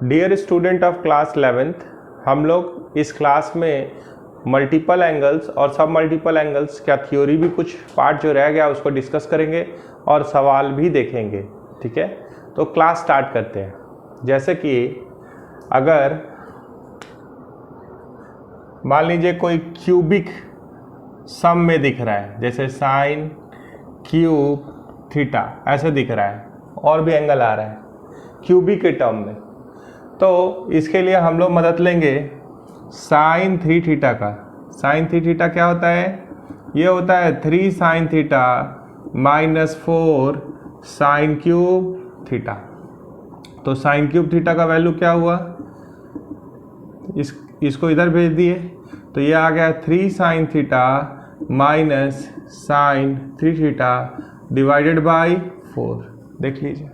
Dear student of class 11th, हम लोग इस क्लास में मल्टीपल एंगल्स और सब मल्टीपल एंगल्स का थ्योरी भी कुछ पार्ट जो रह गया उसको डिस्कस करेंगे और सवाल भी देखेंगे। ठीक है, तो क्लास स्टार्ट करते हैं। जैसे कि अगर मान लीजिए कोई क्यूबिक सम में दिख रहा है, जैसे साइन क्यूब थीटा ऐसे दिख रहा है, और भी एंगल आ रहा है क्यूबिक के टर्म में, तो इसके लिए हम लोग मदद लेंगे साइन 3 थीटा का। साइन 3 थीटा क्या होता है? ये होता है 3 sine theta minus 4 sine cube theta. तो साइन क्यूब थीटा का वैल्यू क्या हुआ? इसको इधर भेज दिए तो ये आ गया 3 sine theta minus sine 3 theta divided by 4। देख लीजिए।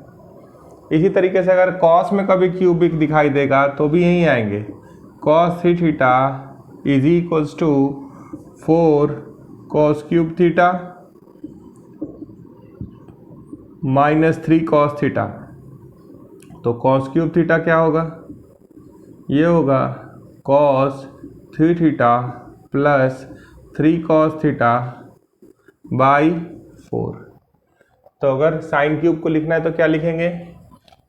इसी तरीके से अगर कॉस में कभी क्यूबिक दिखाई देगा तो भी यहीं आएंगे। Cos 3 theta is equals to 4 cos cube theta minus 3 cos theta. तो कॉस क्यूब थीटा क्या होगा? ये होगा cos 3 theta plus 3 cos theta by 4। तो अगर साइन क्यूब को लिखना है तो क्या लिखेंगे?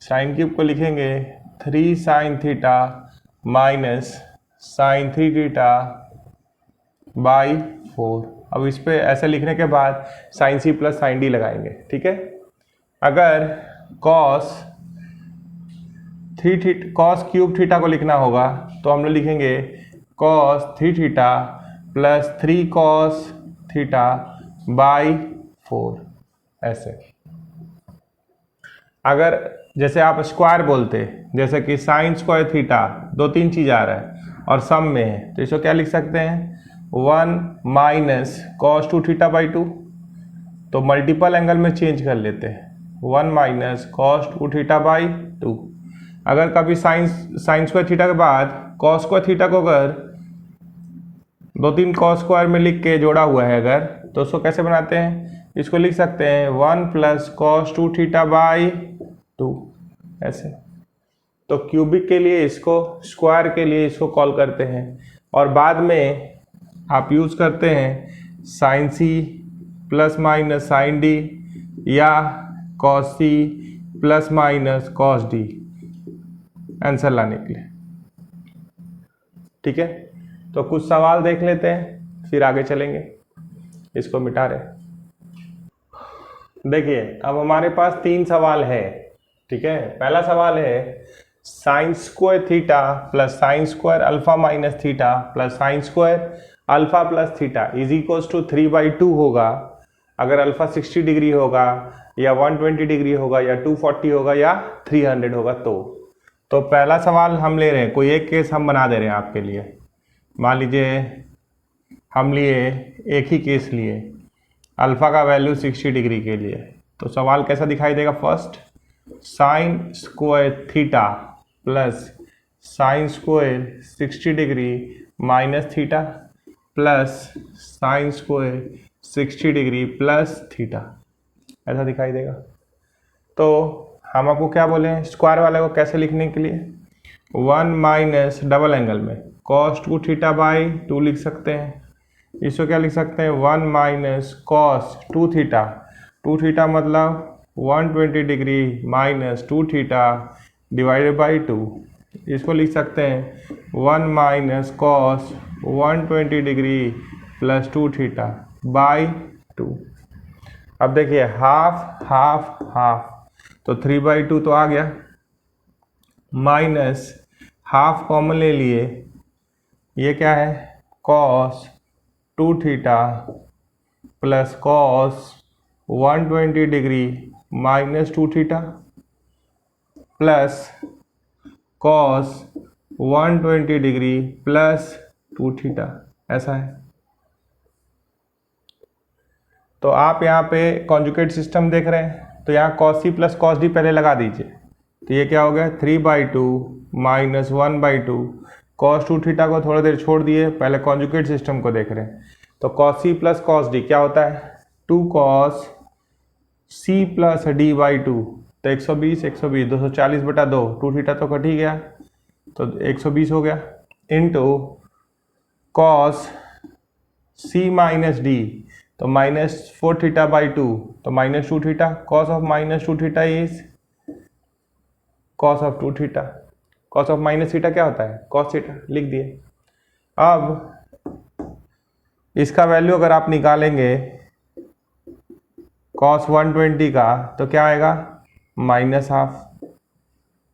साइन क्यूब को लिखेंगे 3 sine theta minus sine 3 theta by 4। अब इस पे ऐसे लिखने के बाद sine C plus sine D लगाएंगे। ठीक है, अगर कॉस क्यूब थीटा को लिखना होगा तो हम लोग लिखेंगे cos 3 theta plus 3 cos theta by 4 ऐसे। अगर जैसे आप स्क्वायर बोलते, जैसे कि साइन स्क्वायर थीटा, 2-3 चीज़ आ रहा है और सम में है, तो इसको क्या लिख सकते हैं? 1 माइनस कॉस 2 थीटा बाई 2। तो मल्टीपल एंगल में चेंज कर लेते हैं, 1 माइनस कॉस 2 थीटा बाई 2। अगर कभी साइन स्क्वायर थीटा के बाद कॉस स्क्वायर थीटा को अगर 2-3 कॉस स्क्वायर में लिख के जोड़ा हुआ है अगर, तो उसको कैसे बनाते हैं? इसको लिख सकते हैं 1 प्लस कॉस 2 थीटा बाई 2 ऐसे। तो क्यूबिक के लिए इसको, स्क्वायर के लिए इसको कॉल करते हैं, और बाद में आप यूज़ करते हैं sine C plus minus sine D या cos C plus minus cos D answer लाने के लिए। ठीक है, तो कुछ सवाल देख लेते हैं फिर आगे चलेंगे। इसको मिटा रहे। देखिए, अब हमारे पास 3 सवाल है। ठीक है, पहला सवाल है sine square theta plus sine square alpha minus theta plus sine square alpha plus theta is equals to 3/2 होगा अगर अल्फा 60 डिग्री होगा या 120 डिग्री होगा या 240 होगा या 300 होगा। तो पहला सवाल हम ले रहे हैं, कोई एक केस हम बना दे रहे हैं आपके लिए। मान लीजिए हम लिए एक ही केस लिए, अल्फा का वैल्यू 60 डिग्री के लिए। तो सवाल कैसा दिखाई देगा? First, sign square theta plus sine square 60 degree minus theta plus sine square 60 degree plus theta, ऐसा दिखाई देगा। तो हम आपको क्या बोले हैं स्क्वायर वाले को कैसे लिखने के लिए? 1 माइनस डबल एंगल में कॉस 2 थीटा बाई 2 लिख सकते हैं। इसको क्या लिख सकते हैं? 1 माइनस कॉस 2 थीटा, 2 थीटा मतलब 120 degree minus 2 theta divided by 2। इसको लिख सकते हैं 1 minus cos 120 degree plus 2 theta by 2। अब देखिए हाफ हाफ हाफ, तो 3/2 तो आ गया, माइनस हाफ कॉमन ले लिए, ये क्या है? Cos 2 theta plus cos 120 degree minus 2 theta plus cos 120 degree plus 2 theta, ऐसा है। तो आप यहाँ पे कॉन्जुगेट सिस्टम देख रहे हैं, तो यहाँ cos C plus cos D पहले लगा दीजिए। तो ये क्या हो गया? 3/2 माइनस 1/2। कॉस 2 थीटा को थोड़ी देर छोड़ दिए, पहले कॉन्जुगेट सिस्टम को देख रहे हैं। तो cos C plus cos D क्या होता है? 2 cos C plus D by 2 तो 120 120 240 बटा 2, 2 थीटा तो कट ही गया, तो 120 हो गया, into cos C minus D, तो -4 थीटा बाई 2, तो -2 theta, cos of -2 theta is cos of 2 theta, cos of minus theta क्या होता है, कॉस थीटा, लिख दिए। अब इसका वैल्यू अगर आप निकालेंगे कॉस 120 का, तो क्या आएगा -हाफ,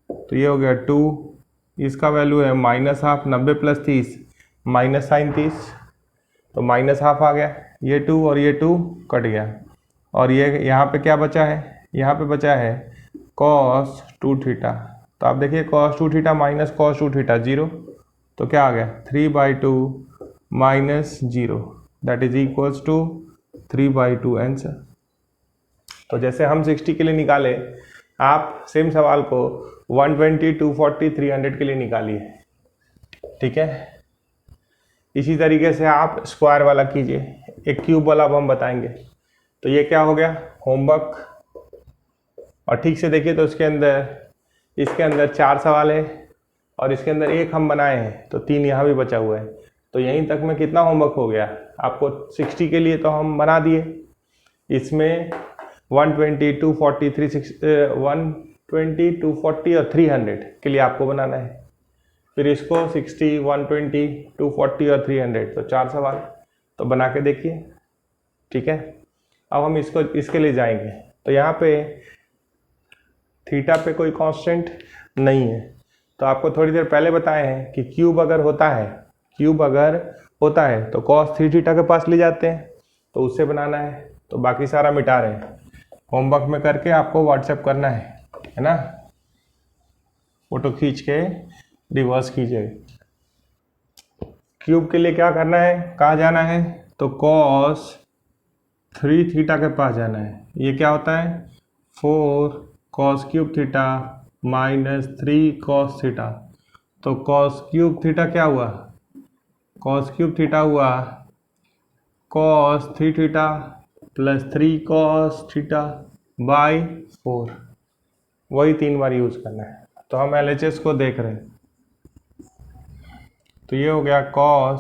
तो ये हो गया 2, इसका वैल्यू है -हाफ, 90 + 30 -sin 30, तो -हाफ आ गया, ये 2 और ये 2 कट गया, और ये यहाँ पे क्या बचा है, यहाँ पे बचा है cos 2 थीटा, तो आप देखिए cos 2 theta minus cos 2 theta 0, तो क्या आ गया 3/2 -0, that is equals to 3/2 answer. तो जैसे हम 60 के लिए निकाले, आप सेम सवाल को 120, 240, 300 के लिए निकालिए, ठीक है। इसी तरीके से आप स्क्वायर वाला कीजिए, एक क्यूब वाला अब हम बताएंगे। तो ये क्या हो गया होमवर्क, और ठीक से देखिए तो इसके अंदर 4 सवाल है, और इसके अंदर एक हम बनाए हैं, तो 3 यहाँ भी बचा हुआ है, तो यहीं तक में कितना होमवर्क हो गया आपको। 60 के लिए तो हम बना दिए, इसमें 120, 240, 120, 240 और 300 के लिए आपको बनाना है, फिर इसको 60, 120, 240 और 300, तो 4 सवाल तो बना के देखिए, ठीक है। अब हम इसके लिए जाएंगे, तो यहाँ पे थीटा पे कोई कांस्टेंट नहीं है, तो आपको थोड़ी देर पहले बताए हैं कि क्यूब अगर होता है तो cos 3 थीटा के पास ले जाते हैं, तो उससे बनाना है, तो बाकी सारा मिटा रहे हैं, होमवर्क में करके आपको व्हाट्सएप करना है ना, फोटो खींच के रिवर्स कीजिएगा। क्यूब के लिए क्या करना है, कहाँ जाना है, तो cos 3 थीटा के पास जाना है, ये क्या होता है 4 cos cube theta -3 cos theta, तो cos क्यूब थीटा क्या हुआ, cos क्यूब थीटा हुआ cos 3 theta plus 3 cos theta by 4, वही 3 बार यूज करना है। तो हम LHS को देख रहे हैं, तो ये हो गया cos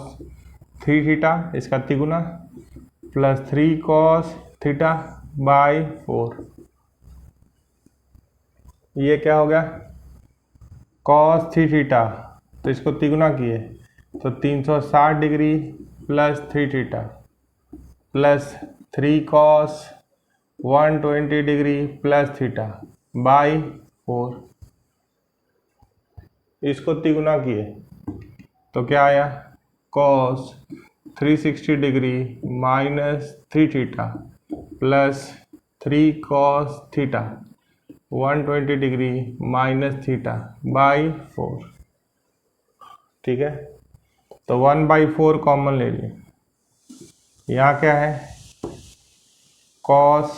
3 थीटा, इसका तिगुना प्लस 3 cos थीटा बाई 4, ये क्या हो गया cos 3 थीटा, तो इसको तिगुना किए तो 360 degree plus 3 theta plus 3 cos 120 degree plus theta by 4, इसको तिगुना किए तो क्या आया cos 360 degree -3 theta plus 3 cos theta 120 degree minus theta by 4, ठीक है। तो 1/4 कॉमन ले लिए, यहाँ क्या है cos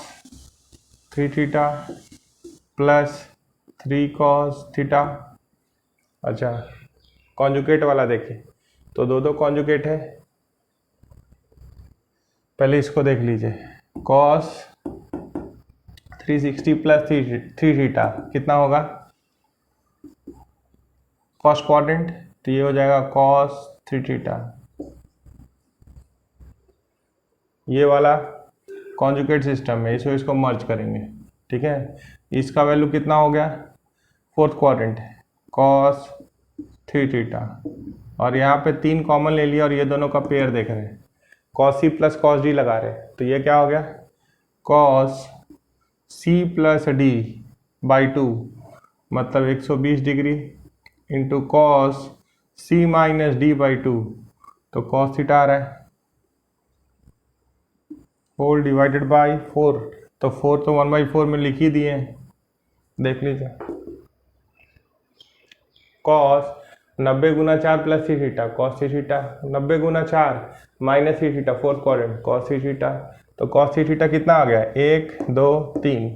3 theta plus 3 cos theta, अच्छा कॉन्जुगेट वाला देखिए, तो दो कॉन्जुगेट है, पहले इसको देख लीजिए, cos 360 प्लस 3 थीटा कितना होगा फर्स्ट क्वाड्रेंट, तो ये हो जाएगा cos 3 थीटा, ये वाला कॉन्जुगेट सिस्टम है, इसको मर्ज करेंगे, ठीक है। इसका वैल्यू कितना हो गया फोर्थ क्वाड्रेंट cos 3 थीटा, और यहाँ पे 3 कॉमन ले लिया और ये दोनों का पेयर देख रहे हैं, cos C plus cos D लगा रहे हैं, तो ये क्या हो गया cos C plus D by 2, मतलब 120 degree into cos C minus D by 2, तो cos थीटा आ रहा है, होल डिवाइडेड बाई 4, तो 4 तो 1/4 में लिख ही दिए हैं, देख लीजिए cos 90 गुना 4 प्लस 3 थीटा cos 3 थीटा, 90 गुना 4 minus 3 theta fourth quadrant cos 3 theta, तो cos 3 थीटा कितना आ गया 1 2 3,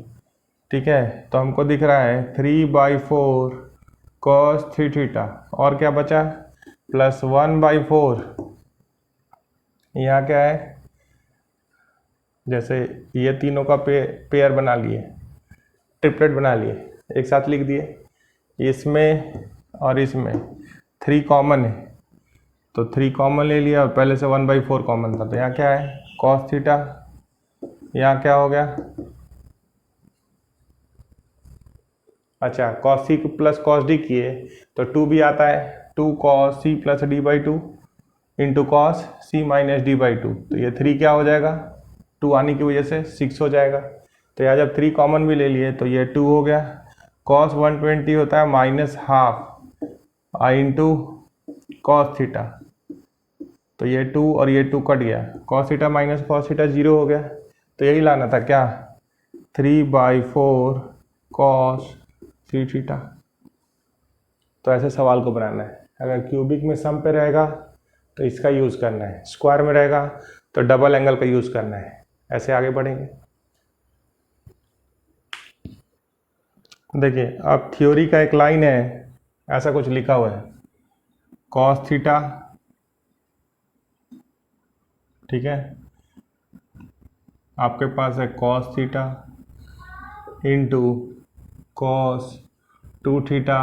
ठीक है। तो हमको दिख रहा है 3/4 cos 3 थीटा, और क्या बचा प्लस 1/4, यहाँ क्या है जैसे ये तीनों का पेयर बना लिए, ट्रिपलेट बना लिए, एक साथ लिख दिए। इसमें और इसमें 3 कॉमन है तो 3 कॉमन ले लिया, और पहले से 1/4 कॉमन था, तो यहाँ क्या है कॉस थीटा, यहाँ क्या हो गया, अच्छा cos C plus cos D किए तो 2 भी आता है, 2 cos C plus d/2 into cos C minus d/2, तो ये 3 क्या हो जाएगा, 2 आने की वजह से 6 हो जाएगा। तो यहाँ जब 3 कॉमन भी ले लिए तो ये 2 हो गया। कॉस 120 होता है -12 आई इंटू कॉस थीटा, तो ये 2 और ये 2 कट गया, cos theta minus cos theta 0 हो गया। तो यही लाना था क्या, 3/4 कॉस 3 थीटा। तो ऐसे सवाल को बनाना है। अगर क्यूबिक में सम पे रहेगा तो इसका यूज़ करना है, स्क्वायर में रहेगा तो डबल एंगल का यूज़ करना है। ऐसे आगे बढ़ेंगे। देखिए अब थ्योरी का एक लाइन है, ऐसा कुछ लिखा हुआ है कॉस थीटा, ठीक है, आपके पास है cos theta into cos 2 theta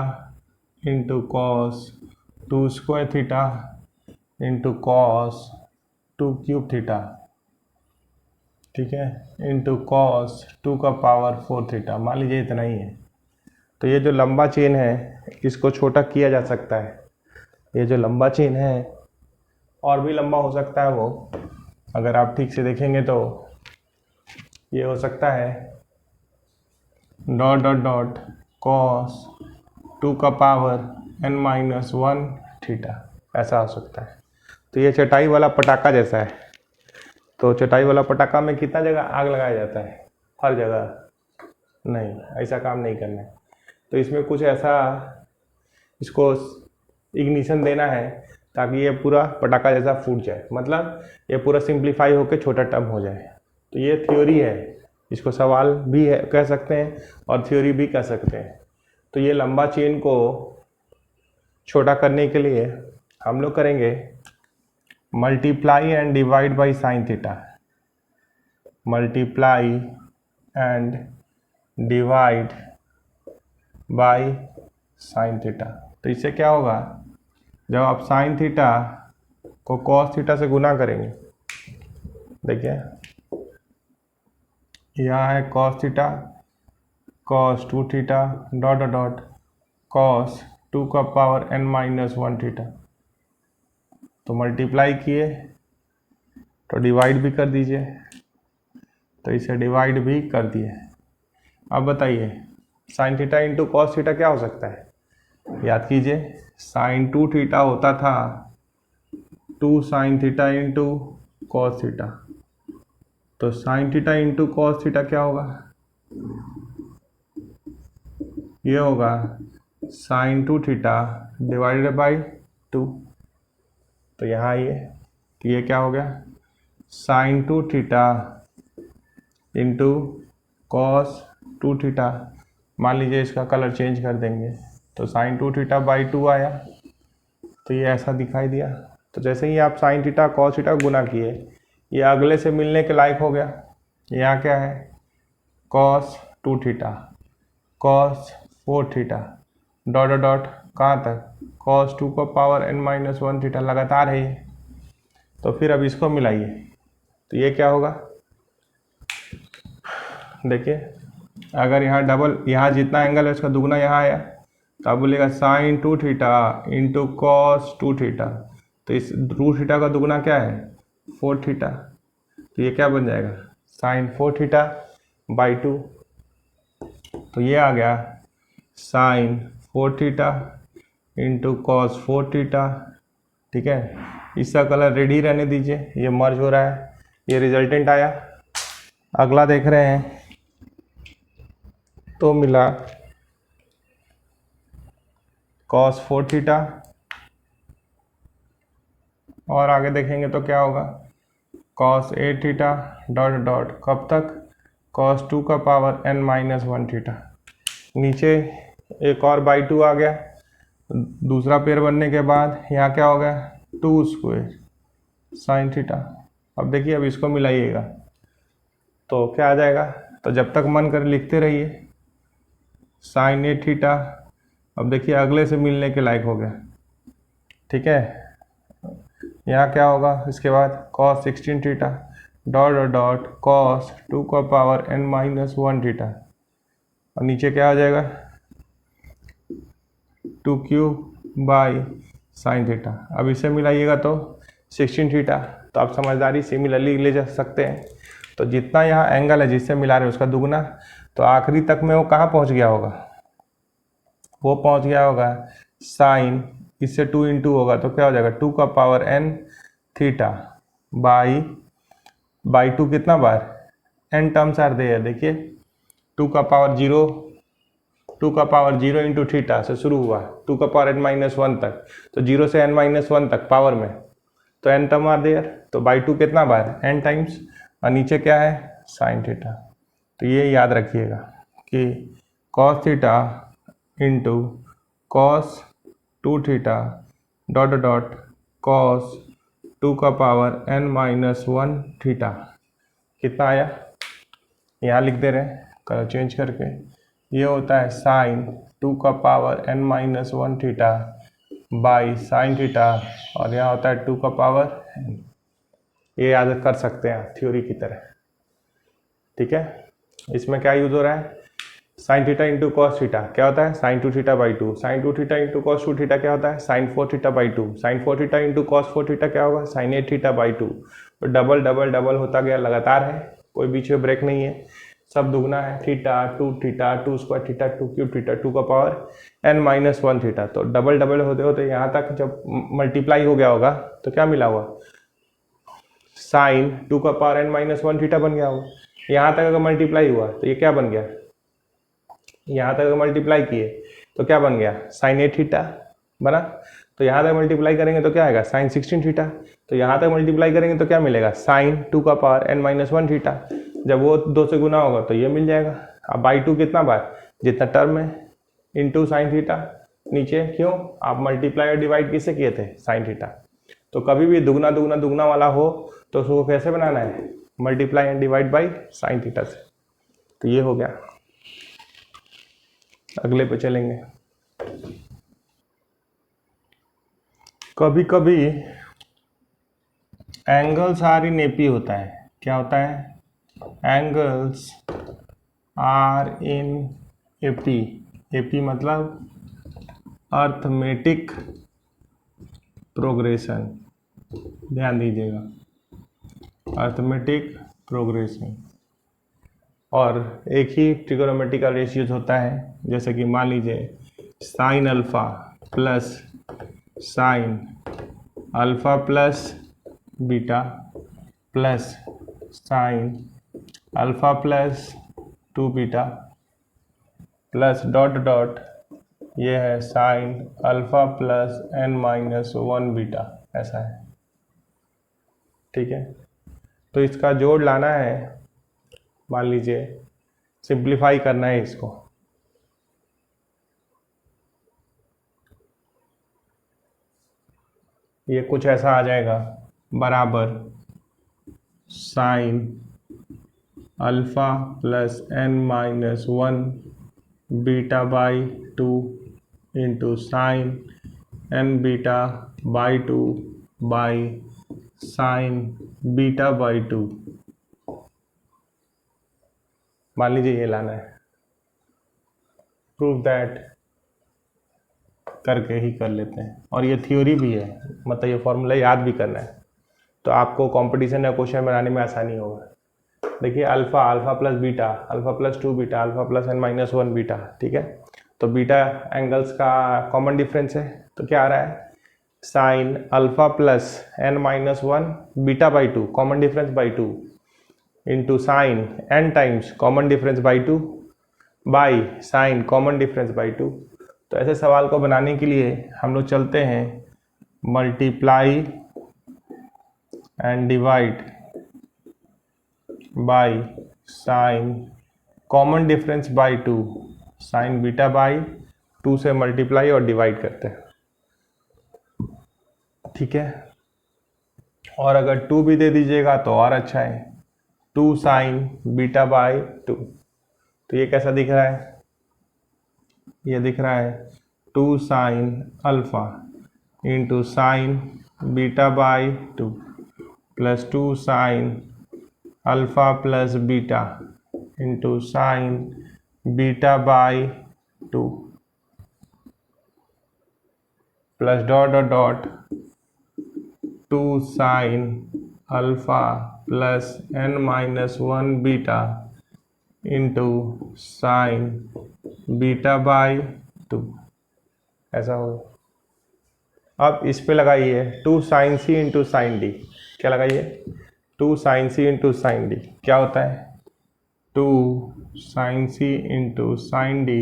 into cos 2 square theta into cos 2 cube theta, ठीक है, इंटू कॉस 2 का पावर 4 थीटा। मान लीजिए इतना ही है। तो ये जो लंबा चेन है इसको छोटा किया जा सकता है। ये जो लंबा चेन है और भी लंबा हो सकता है वो, अगर आप ठीक से देखेंगे तो ये हो सकता है डॉट डॉट डॉट कॉस 2 का पावर n-1 थीटा, ऐसा हो सकता है। तो ये चटाई वाला पटाखा जैसा है। तो चटाई वाला पटाखा में कितना जगह आग लगाया जाता है, हर जगह नहीं, ऐसा काम नहीं करना है। तो इसमें कुछ ऐसा इसको इग्निशन देना है ताकि ये पूरा पटाखा जैसा फूट जाए, मतलब ये पूरा सिंप्लीफाई होकर छोटा टर्म हो जाए। तो ये थ्योरी है, इसको सवाल भी है कह सकते हैं और थ्योरी भी कह सकते हैं। तो ये लंबा चेन को छोटा करने के लिए हम लोग करेंगे multiply and divide by sine theta, multiply and divide by sine theta. तो इससे क्या होगा, जब आप साइन थीटा को कॉस थीटा से गुना करेंगे, देखिए यहाँ है cos theta cos 2 theta dot dot dot cos 2 का पावर n-1 थीटा। तो मल्टीप्लाई किए तो डिवाइड भी कर दीजिए, तो इसे डिवाइड भी कर दिए। अब बताइए sign theta into cos theta क्या हो सकता है, याद कीजिए साइन 2 थीटा होता था 2 sine theta into cos theta, तो sine theta into cos theta क्या होगा, ये होगा साइन 2 थीटा डिवाइडेड बाई 2। तो यहाँ आइए, तो ये क्या हो गया sine 2 theta into cos 2 theta. मान लीजिए इसका कलर चेंज कर देंगे तो साइन 2 थीटा बाई 2 आया, तो ये ऐसा दिखाई दिया। तो जैसे ही आप साइन थीटा कॉस थीटा गुना किए, ये अगले से मिलने के लायक हो गया। यहाँ क्या है cos 2 theta cos 4 theta dot dot dot कहाँ तक कॉस 2 का पावर n-1 थीटा, लगातार है ये। तो फिर अब इसको मिलाइए, तो ये क्या होगा, देखिए अगर यहाँ डबल, यहाँ जितना एंगल है उसका दुगना यहाँ आया, तो आप बोलेगा sine 2 theta into cos 2 theta, तो इस 2 थीटा का दुगना क्या है 4 थीटा, तो ये क्या बन जाएगा साइन 4 थीटा बाई 2। तो ये आ गया sine 4 theta into cos 4 theta, ठीक है। इसका कलर रेड ही रहने दीजिए, ये मर्ज हो रहा है, ये रिजल्टेंट आया। अगला देख रहे हैं तो मिला कॉस 4 थीटा, और आगे देखेंगे तो क्या होगा कॉस 8 थीटा डॉट डॉट कब तक कॉस 2 का पावर n-1 थीटा। नीचे एक और बाई 2 आ गया, दूसरा पेयर बनने के बाद यहाँ क्या हो गया 2 स्क्वायर साइन थीटा। अब देखिए अब इसको मिलाइएगा तो क्या आ जाएगा, तो जब तक मन करे लिखते रहिए, साइन ए थीटा। अब देखिए अगले से मिलने के लायक हो गया, ठीक है। यहाँ क्या होगा इसके बाद, cos 16 theta dot dot dot cos 2 का पावर n-1 थीटा, और नीचे क्या आ जाएगा 2q बाई साइन थीटा। अब इसे मिलाइएगा तो 16 थीटा, तो आप समझदारी सिमिलरली ले जा सकते हैं। तो जितना यहाँ एंगल है जिससे मिला रहे हैं उसका दुगना, तो आखिरी तक में वो कहाँ पहुँच गया होगा, वो पहुँच गया होगा साइन, इससे 2 इंटू होगा तो क्या हो जाएगा 2 का पावर n थीटा बाई 2 कितना बार, n टर्म्स आर देयर। देखिए 2 का पावर 0 इंटू थीटा से शुरू हुआ 2 का पावर n-1 तक, तो 0 से n-1 तक पावर में, तो n टर्म आर देयर, तो बाई 2 कितना बार n टाइम्स, और नीचे क्या है साइन थीटा। तो ये याद रखिएगा कि cos theta into cos 2 theta dot dot cos 2 का पावर n-1 थीटा कितना आया, यहाँ लिख दे रहे हैं कलर चेंज करके। ये होता है साइन 2 का power n-1 theta by sine theta, और यहाँ होता है 2 का पावर n। ये याद कर सकते हैं थ्योरी की तरह, ठीक है। इसमें क्या यूज हो रहा है, sine theta into cos theta क्या होता है sine 2 theta by 2, sine 2 theta into cos 2 theta क्या होता है sine 4 theta by 2, sine 4 theta into cos 4 theta क्या होगा साइन 8 थीटा बाई 2। तो डबल डबल डबल होता गया, लगातार है, कोई बीच में ब्रेक नहीं है, सब दुगना है, theta 2 theta 2 square theta 2 cube theta 2 का पावर n-1 थीटा। तो डबल डबल होते होते यहाँ तक जब मल्टीप्लाई हो गया होगा तो क्या मिला हुआ, साइन 2 का पावर n-1 थीटा बन गया होगा। यहाँ तक अगर मल्टीप्लाई हुआ तो ये क्या बन गया, यहाँ तक अगर मल्टीप्लाई किए तो क्या बन गया साइन 8 थीटा बना। तो यहाँ तक मल्टीप्लाई करेंगे तो क्या आएगा साइन 16 थीटा। तो यहाँ तक मल्टीप्लाई करेंगे तो क्या मिलेगा साइन 2 का पावर n-1 थीटा। जब वो 2 से गुना होगा तो ये मिल जाएगा। अब बाई 2 कितना बार, जितना टर्म है, इंटू साइन थीटा नीचे, क्यों आप मल्टीप्लाई और डिवाइड किससे किए थे साइन थीटा। तो कभी भी दुगना दुगना दुगना वाला हो तो उसको कैसे बनाना है, multiply and divide by sine theta से। तो ये हो गया, अगले पे चलेंगे। कभी कभी एंगल्स आर इन एपी होता है, क्या होता है angles are in AP, AP मतलब अर्थमेटिक प्रोग्रेशन, ध्यान दीजिएगा अर्थमेटिक प्रोग्रेशन। और एक ही ट्रिगोनोमेट्रिकल रेशियोज होता है, जैसे कि मान लीजिए sine alpha plus sine alpha plus beta plus sine alpha plus 2 beta plus dot dot ये है sine alpha plus n-1 beta, ऐसा है, ठीक है। तो इसका जोड़ लाना है, मान लीजिए सिंप्लीफाई करना है इसको, ये कुछ ऐसा आ जाएगा बराबर sine alpha plus n-1 beta by 2 into sine n beta by 2 by sine beta by 2। मान लीजिए ये लाना है, प्रूव दैट करके ही कर लेते हैं। और ये थ्योरी भी है, मतलब ये फॉर्मूला याद भी करना है, तो आपको कंपटीशन या क्वेश्चन बनाने में आसानी होगा। देखिए alpha plus beta, alpha plus 2 beta, alpha plus n-1 beta, ठीक है। तो बीटा एंगल्स का कॉमन डिफरेंस है, तो क्या आ रहा है sine alpha plus n-1 beta by 2 common difference by 2 into sine n times common difference by 2 by sine common difference by 2। तो ऐसे सवाल को बनाने के लिए हम लोग चलते हैं multiply and divide by sine common difference by 2, sine beta by 2 से मल्टीप्लाई और डिवाइड करते हैं, ठीक है। और अगर 2 भी दे दीजिएगा तो और अच्छा है, 2 साइन बीटा बाई 2। तो ये कैसा दिख रहा है, ये दिख रहा है 2 sine alpha into sine beta by 2 plus 2 sine alpha plus beta into sine beta by 2 plus dot dot dot 2 sine alpha plus n-1 beta into sine beta by 2, ऐसा होगा। अब इस पे लगाइए 2 sine C into sine D. क्या लगाइए? 2 sine C into sine D क्या होता है? 2 sine C into sine D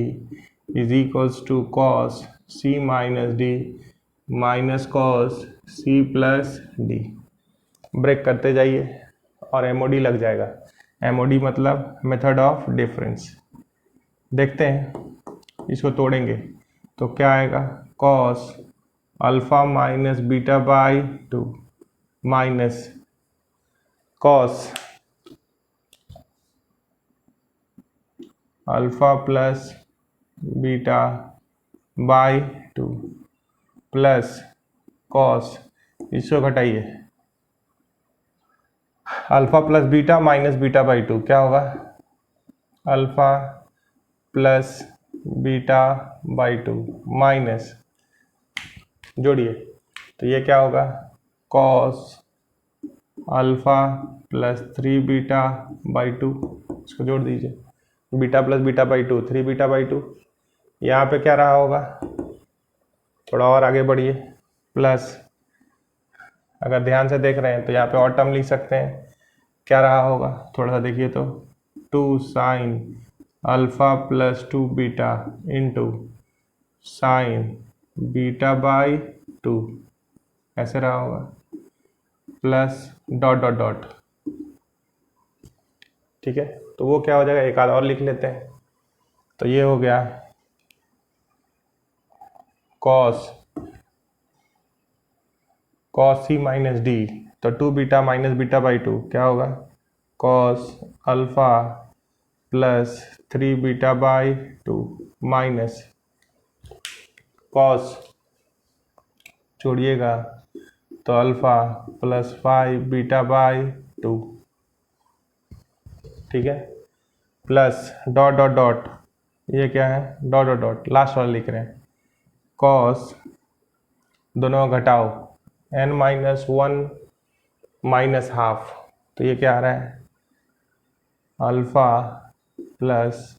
is equals to cos C minus D minus cos C plus D. Break करते जाइए और एमओडी लग जाएगा। एमओडी मतलब मेथड ऑफ डिफरेंस। देखते हैं, इसको तोड़ेंगे तो क्या आएगा? Cos alpha minus beta by 2 minus cos alpha plus beta by 2 plus cos, इसको घटाइए, alpha plus beta minus beta by 2 क्या होगा? Alpha plus beta by 2 minus, जोड़िए तो ये क्या होगा? Cos alpha plus 3 beta by 2, इसको जोड़ दीजिए, beta plus beta by 2 3 beta by 2। यहाँ पे क्या रहा होगा? थोड़ा और आगे बढ़िए, प्लस, अगर ध्यान से देख रहे हैं तो यहाँ पे और टर्म लिख सकते हैं। क्या रहा होगा? थोड़ा सा देखिए तो 2 sine alpha plus 2 beta into sine beta by 2, ऐसे रहा होगा, प्लस डॉट डॉट डॉट। ठीक है, तो वो क्या हो जाएगा? एक आध और लिख लेते हैं। तो ये हो गया कॉस सी माइनस डी, तो 2 बीटा माइनस बीटा बाई 2 क्या होगा? Cos alpha plus 3 beta by 2 minus cos, जोड़िएगा तो अल्फ़ा प्लस 5 बीटा बाई 2, ठीक है, प्लस डॉट डॉट डॉट, ये क्या है? डॉट डॉट डॉट, लास्ट वाला लिख रहे हैं, कॉस, दोनों घटाओ, n-1 माइनस हाफ, तो ये क्या आ रहा है? अल्फ़ा प्लस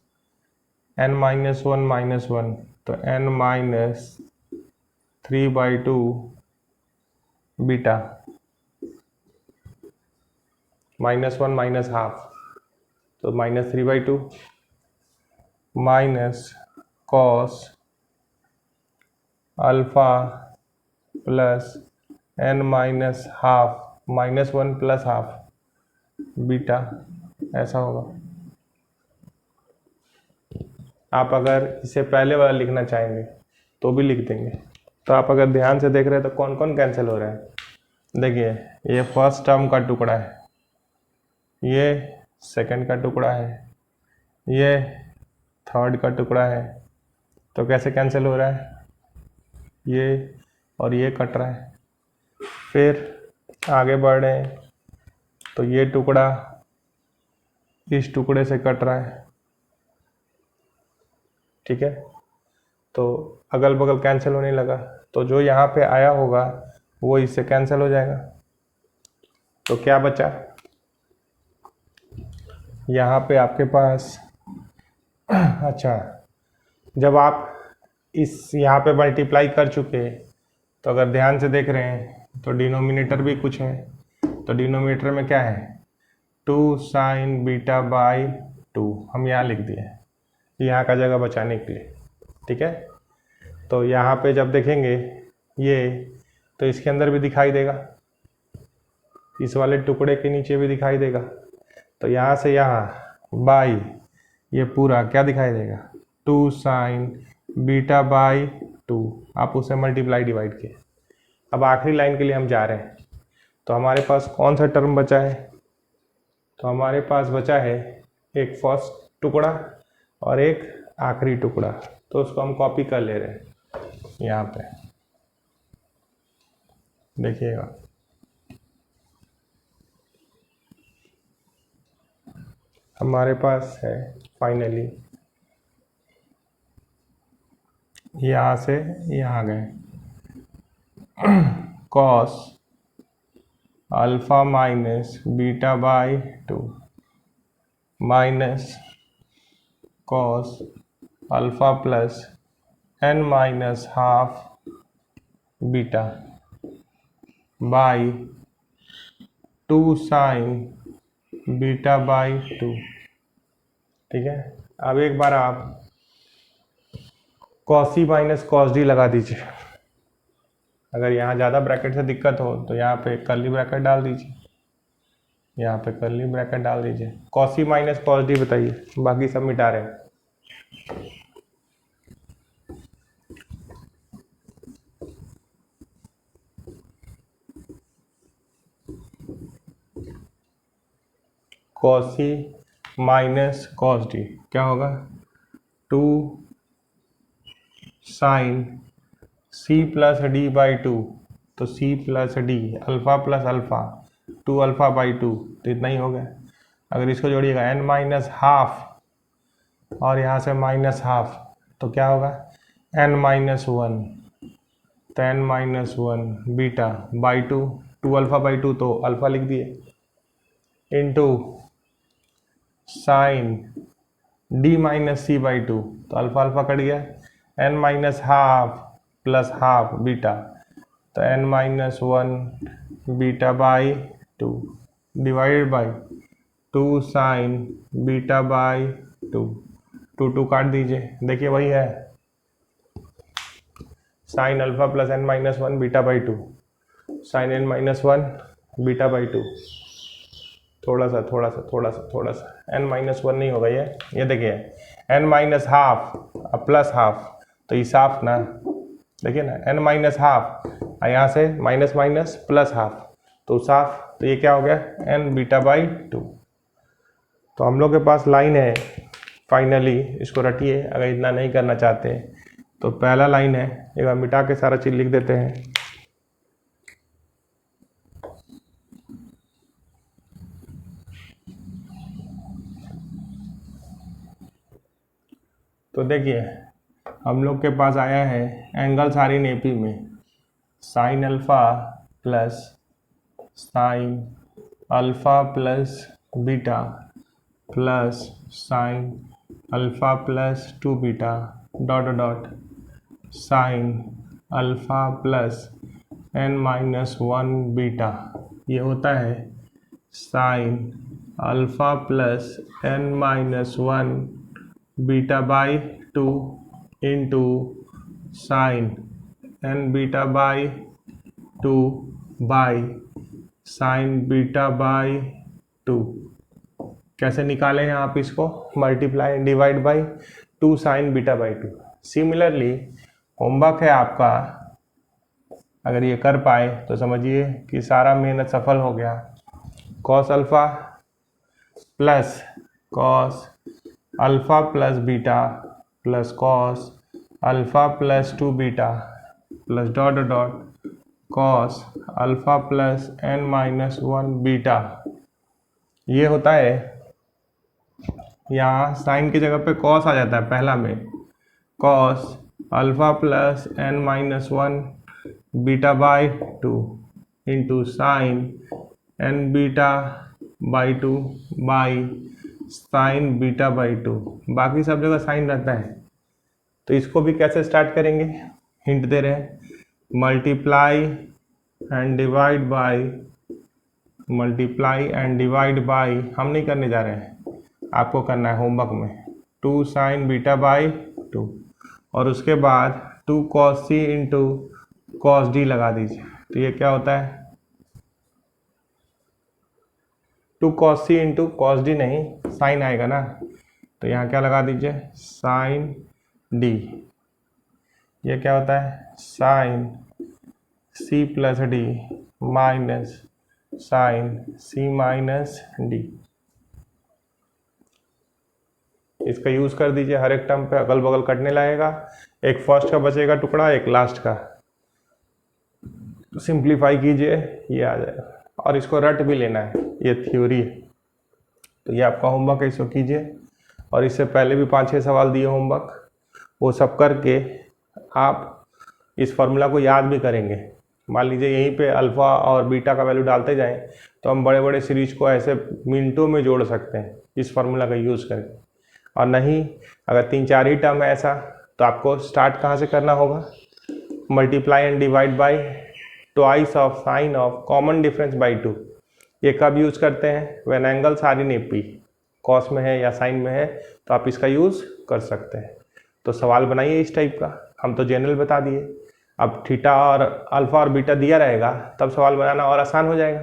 n-1 माइनस 1, तो n minus 3 by 2 beta minus 1 minus half, तो minus 3 by 2 minus cos alpha plus n minus half minus 1 plus half beta, ऐसा होगा। आप अगर इसे पहले वाला लिखना चाहेंगे तो भी लिख देंगे। तो आप अगर ध्यान से देख रहे हैं तो कौन कौन कैंसिल हो रहा है? देखिए, ये फर्स्ट टर्म का टुकड़ा है, ये सेकंड का टुकड़ा है, ये थर्ड का टुकड़ा है, तो कैसे कैंसिल हो रहा है? ये और ये कट रहा है। फिर आगे बढ़ रहे हैं तो ये टुकड़ा इस टुकड़े से कट रहा है, ठीक है, तो अगल बगल कैंसिल होने लगा, तो जो यहाँ पे आया होगा वो इससे कैंसिल हो जाएगा। तो क्या बचा? यहाँ पे आपके पास अच्छा, जब आप इस यहाँ पे मल्टीप्लाई कर चुके, तो अगर ध्यान से देख रहे हैं तो डिनोमिनेटर भी कुछ है, तो डिनोमिनेटर में क्या है? 2 साइन बीटा बाई 2 हम यहाँ लिख दिए, यहाँ का जगह बचाने के लिए, ठीक है। तो यहाँ पे जब देखेंगे ये, तो इसके अंदर भी दिखाई देगा, इस वाले टुकड़े के नीचे भी दिखाई देगा, तो यहाँ से यहाँ बाई ये पूरा क्या दिखाई देगा? 2 साइन बीटा बाई 2, आप उसे मल्टीप्लाई डिवाइड किए। अब आखिरी लाइन के लिए हम जा रहे हैं, तो हमारे पास कौन सा टर्म बचा है? तो हमारे पास बचा है एक फर्स्ट टुकड़ा और एक आखिरी टुकड़ा। तो उसको हम कॉपी कर ले रहे हैं यहाँ पे, देखिएगा। हमारे पास है फाइनली यहाँ से यहाँ गए cos alpha minus beta by 2 minus cos alpha plus n minus half beta by 2 sine beta by 2। ठीक है, अब एक बार आप cos C minus cos D लगा दीजिए। अगर यहाँ ज़्यादा ब्रैकेट से दिक्कत हो तो यहाँ पे कर्ली ब्रैकेट डाल दीजिए, यहाँ पे कर्ली ब्रैकेट डाल दीजिए। Cos C minus cos D बताइए, बाकी सब मिटा रहे हैं। Cos C minus cos D क्या होगा? 2 sine C plus D by 2, तो C plus D alpha plus alpha 2 alpha by 2, तो इतना ही हो गया। अगर इसको जोड़िएगा n माइनस हाफ और यहाँ से माइनस हाफ, तो क्या होगा? n माइनस 1, तो n minus 1 beta by 2, 2 alpha by 2 तो अल्फ़ा लिख दिए, into sine D minus C by 2, तो अल्फ़ा अल्फ़ा कट गया, n minus half plus half beta, तो n minus 1 beta by 2 divided by 2 sine beta by 2, 2 काट दीजिए, देखिए वही है sine alpha plus n minus 1 beta by 2, sine n minus 1 beta by 2, थोड़ा सा n माइनस 1 नहीं होगा ये देखिए n minus half plus half, तो ये साफ ना, देखिए ना n माइनस हाफ, यहाँ से माइनस माइनस प्लस हाफ, तो साफ, तो ये क्या हो गया? n beta by 2। तो हम लोग के पास लाइन है फाइनली, इसको रटिए अगर इतना नहीं करना चाहते। तो पहला लाइन है, एक बार मिटा के सारा चीज़ लिख देते हैं। तो देखिए हम लोग के पास आया है एंगल साइन एपी में sign alpha plus sign alpha plus beta plus sign alpha plus 2 beta dot dot sign alpha plus n minus 1 beta, ये होता है sine alpha plus n minus 1 beta by 2 into sine n beta by 2 by sine beta by 2। कैसे निकालें हैं आप इसको? Multiply divide by 2 sine beta by 2। Similarly homework है आपका, अगर ये कर पाए तो समझिए कि सारा मेहनत सफल हो गया। Cos alpha plus cos alpha plus beta plus cos alpha plus 2 beta plus dot dot cos alpha plus n minus 1 beta, ये होता है। यहाँ साइन की जगह पे कॉस आ जाता है पहला में, cos alpha plus n minus 1 beta by 2 into sine n beta by 2 by sine beta by 2, बाकी सब जगह साइन रहता है। तो इसको भी कैसे स्टार्ट करेंगे? हिंट दे रहे हैं, मल्टीप्लाई एंड डिवाइड बाई, हम नहीं करने जा रहे हैं, आपको करना है होमवर्क में 2 साइन बीटा बाई 2, और उसके बाद 2 cos C into cos D लगा दीजिए। तो ये क्या होता है? 2 cos C into cos D, नहीं साइन आएगा ना, तो यहाँ क्या लगा दीजिए? Sine D. ये क्या होता है? Sine C plus D minus sine C minus D. इसका यूज़ कर दीजिए, हर एक टर्म पे अगल बगल कटने लगेगा, एक फर्स्ट का बचेगा टुकड़ा, एक लास्ट का, सिंप्लीफाई कीजिए, ये आ जाएगा। और इसको रट भी लेना है, ये थ्योरी है, तो ये आपका होमवर्क है, इसको कीजिए। और इससे पहले भी 5-6 सवाल दिए होमवर्क, वो सब करके आप इस फॉर्मूला को याद भी करेंगे। मान लीजिए यहीं पे अल्फ़ा और बीटा का वैल्यू डालते जाएं तो हम बड़े बड़े सीरीज को ऐसे मिनटों में जोड़ सकते हैं इस फार्मूला का यूज़ करके। और नहीं, अगर 3-4 ही टर्म है ऐसा, तो आपको स्टार्ट कहाँ से करना होगा, multiply and divide by twice of sine of common difference by 2। ये कब यूज़ करते हैं, when angles are in AP, cos में है या साइन में है, तो आप इसका यूज़ कर सकते हैं। तो सवाल बनाइए इस टाइप का, हम तो जनरल बता दिए, अब थीटा और अल्फ़ा और बीटा दिया रहेगा तब सवाल बनाना और आसान हो जाएगा।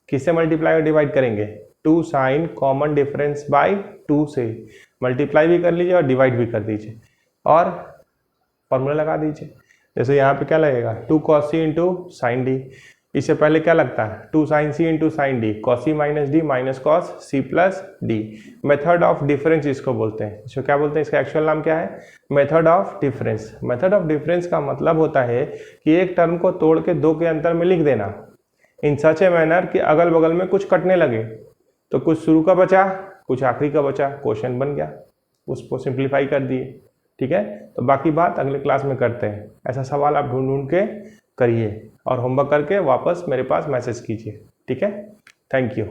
किससे मल्टीप्लाई और डिवाइड करेंगे, 2 साइन कॉमन डिफरेंस बाई 2 से मल्टीप्लाई भी कर लीजिए और डिवाइड भी कर दीजिए और फॉर्मूला लगा दीजिए। जैसे यहाँ पे क्या लगेगा, 2 cos c into sine D, इससे पहले क्या लगता है 2 sin c into sine D, cos c minus D minus cos C plus D. Method of difference इसको बोलते हैं। इसको क्या बोलते हैं, इसका एक्चुअल नाम क्या है, method of difference. Method of difference का मतलब होता है कि एक टर्म को तोड़ के 2 के अंतर में लिख देना इन सच ए मैनर कि अगल बगल में कुछ कटने लगे, तो कुछ शुरू का बचा कुछ आखिरी का बचा, क्वेश्चन बन गया, उसको सिंप्लीफाई कर दिए। ठीक है, तो बाकी बात अगले क्लास में करते हैं। ऐसा सवाल आप ढूंढ ढूंढ के करिए और होमवर्क करके वापस मेरे पास मैसेज कीजिए। ठीक है, थैंक यू।